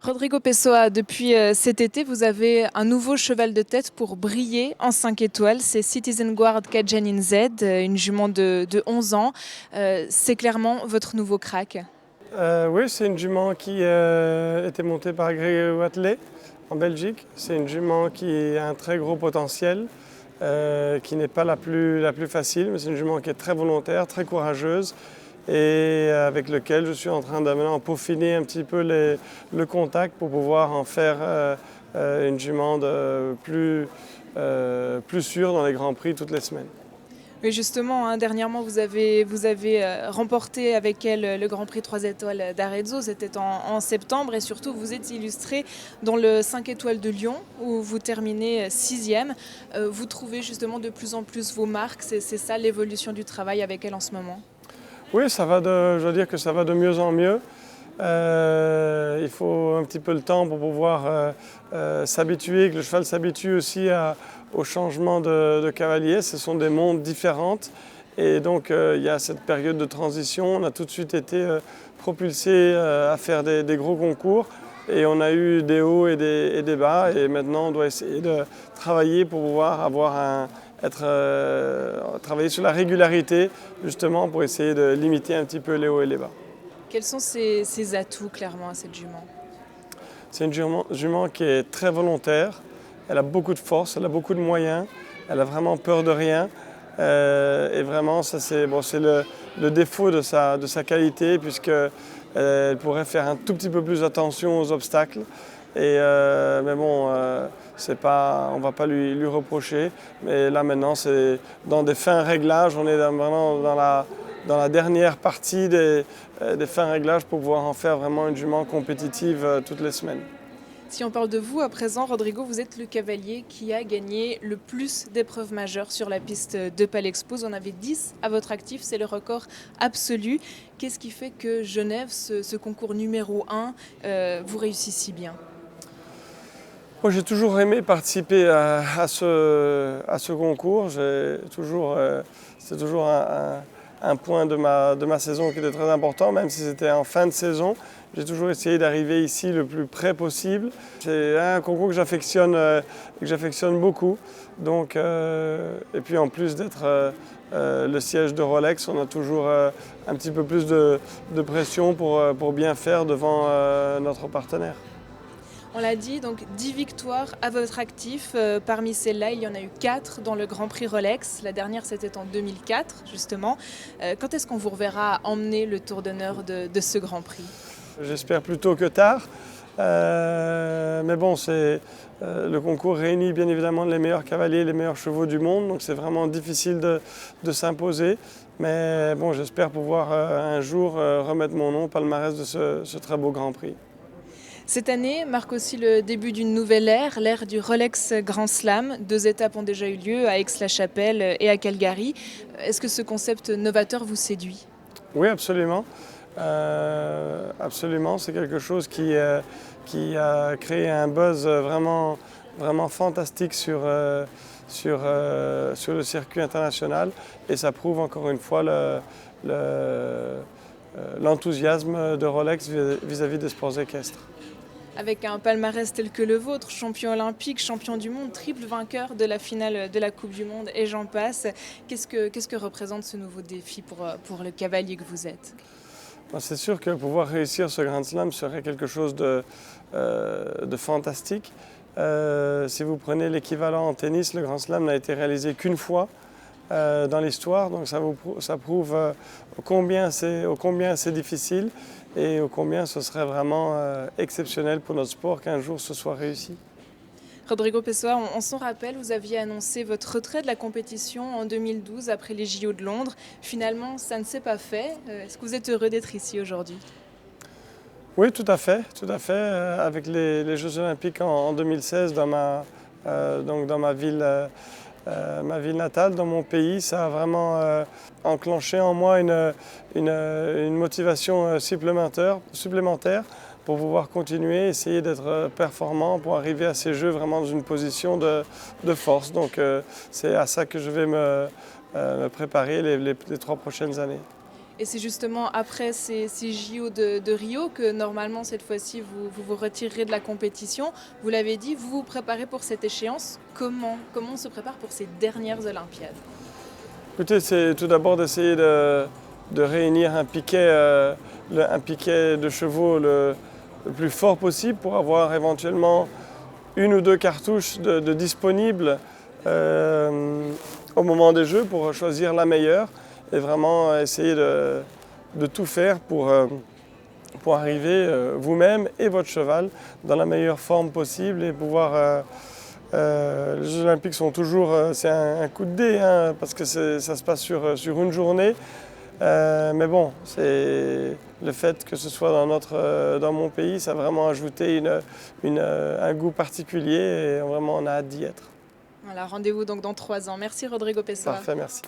Rodrigo Pessoa, depuis cet été, vous avez un nouveau cheval de tête pour briller en 5 étoiles. C'est Citizen Guard Kajanin Z, une jument de 11 ans. C'est clairement votre nouveau crack. Oui, c'est une jument qui était montée par Grégory Watley en Belgique. C'est une jument qui a un très gros potentiel, qui n'est pas la plus facile, mais c'est une jument qui est très volontaire, très courageuse et avec lequel je suis en train de maintenant peaufiner un petit peu le contact pour pouvoir en faire une jument plus sûre dans les Grands Prix toutes les semaines. Mais justement, hein, dernièrement, vous avez remporté avec elle le Grand Prix 3 étoiles d'Arezzo. C'était en septembre. Et surtout, vous êtes illustré dans le 5 étoiles de Lyon, où vous terminez sixième. Vous trouvez justement de plus en plus vos marques. C'est ça l'évolution du travail avec elle en ce moment? Oui, je dois dire que ça va de mieux en mieux. Il faut un petit peu le temps pour pouvoir s'habituer, que le cheval s'habitue aussi au changement de cavalier. Ce sont des mondes différentes et donc il y a cette période de transition. On a tout de suite été propulsé à faire des gros concours et on a eu des hauts et des bas et maintenant on doit essayer de travailler pour pouvoir travailler sur la régularité justement pour essayer de limiter un petit peu les hauts et les bas. Quels sont ses atouts clairement à cette jument? C'est une jument qui est très volontaire, elle a beaucoup de force, elle a beaucoup de moyens, elle a vraiment peur de rien. Et vraiment, ça c'est le défaut de sa qualité, puisqu'elle pourrait faire un tout petit peu plus attention aux obstacles. Mais bon, on ne va pas lui reprocher. Mais là maintenant, c'est dans des fins réglages, on est vraiment dans la dernière partie des fins réglages pour pouvoir en faire vraiment une jument compétitive toutes les semaines. Si on parle de vous à présent, Rodrigo, vous êtes le cavalier qui a gagné le plus d'épreuves majeures sur la piste de Palexpo. Vous en avez 10 à votre actif, c'est le record absolu. Qu'est-ce qui fait que Genève, ce concours numéro 1, vous réussit si bien? Moi, j'ai toujours aimé participer à ce concours. C'est toujours un point de ma saison qui était très important, même si c'était en fin de saison. J'ai toujours essayé d'arriver ici le plus près possible. C'est un concours que j'affectionne beaucoup. Donc, et puis en plus d'être le siège de Rolex, on a toujours un petit peu plus de pression pour bien faire devant notre partenaire. On l'a dit, donc 10 victoires à votre actif. Parmi celles-là, il y en a eu 4 dans le Grand Prix Rolex. La dernière, c'était en 2004, justement. Quand est-ce qu'on vous reverra emmener le tour d'honneur de ce Grand Prix? J'espère plutôt que tard. Mais bon, le concours réunit bien évidemment les meilleurs cavaliers, les meilleurs chevaux du monde. Donc c'est vraiment difficile de s'imposer. Mais bon, j'espère pouvoir un jour remettre mon nom au palmarès de ce très beau Grand Prix. Cette année marque aussi le début d'une nouvelle ère, l'ère du Rolex Grand Slam. 2 étapes ont déjà eu lieu à Aix-la-Chapelle et à Calgary. Est-ce que ce concept novateur vous séduit? Oui, absolument. Absolument, c'est quelque chose qui a créé un buzz vraiment fantastique sur le circuit international et ça prouve encore une fois l'enthousiasme de Rolex vis-à-vis des sports équestres. Avec un palmarès tel que le vôtre, champion olympique, champion du monde, triple vainqueur de la finale de la Coupe du Monde et j'en passe, qu'est-ce que représente ce nouveau défi pour le cavalier que vous êtes? C'est sûr que pouvoir réussir ce Grand Slam serait quelque chose de fantastique. Si vous prenez l'équivalent en tennis, le Grand Slam n'a été réalisé qu'une fois dans l'histoire, donc ça prouve ô combien c'est difficile et ô combien ce serait vraiment exceptionnel pour notre sport qu'un jour ce soit réussi. Rodrigo Pessoa, on s'en rappelle, vous aviez annoncé votre retrait de la compétition en 2012 après les JO de Londres. Finalement, ça ne s'est pas fait. Est-ce que vous êtes heureux d'être ici aujourd'hui? Oui, tout à fait, tout à fait. Avec les Jeux Olympiques en 2016 donc dans ma ville natale, dans mon pays, ça a vraiment enclenché en moi une motivation supplémentaire pour pouvoir continuer, essayer d'être performant pour arriver à ces Jeux vraiment dans une position de force. Donc c'est à ça que je vais me préparer les 3 prochaines années. Et c'est justement après ces JO de Rio que normalement cette fois-ci vous retirerez de la compétition. Vous l'avez dit, vous vous préparez pour cette échéance. Comment on se prépare pour ces dernières Olympiades? Écoutez, c'est tout d'abord d'essayer de réunir un piquet de chevaux le plus fort possible pour avoir éventuellement une ou deux cartouches de disponibles au moment des Jeux pour choisir la meilleure et vraiment essayer de tout faire pour arriver vous-même et votre cheval dans la meilleure forme possible et pouvoir... les Jeux Olympiques sont toujours, c'est un coup de dé hein, parce que ça se passe sur une journée. Mais bon, c'est le fait que ce soit dans mon pays, ça a vraiment ajouté un goût particulier et vraiment on a hâte d'y être. Voilà, rendez-vous donc dans 3 ans. Merci Rodrigo Pessoa. Parfait, merci.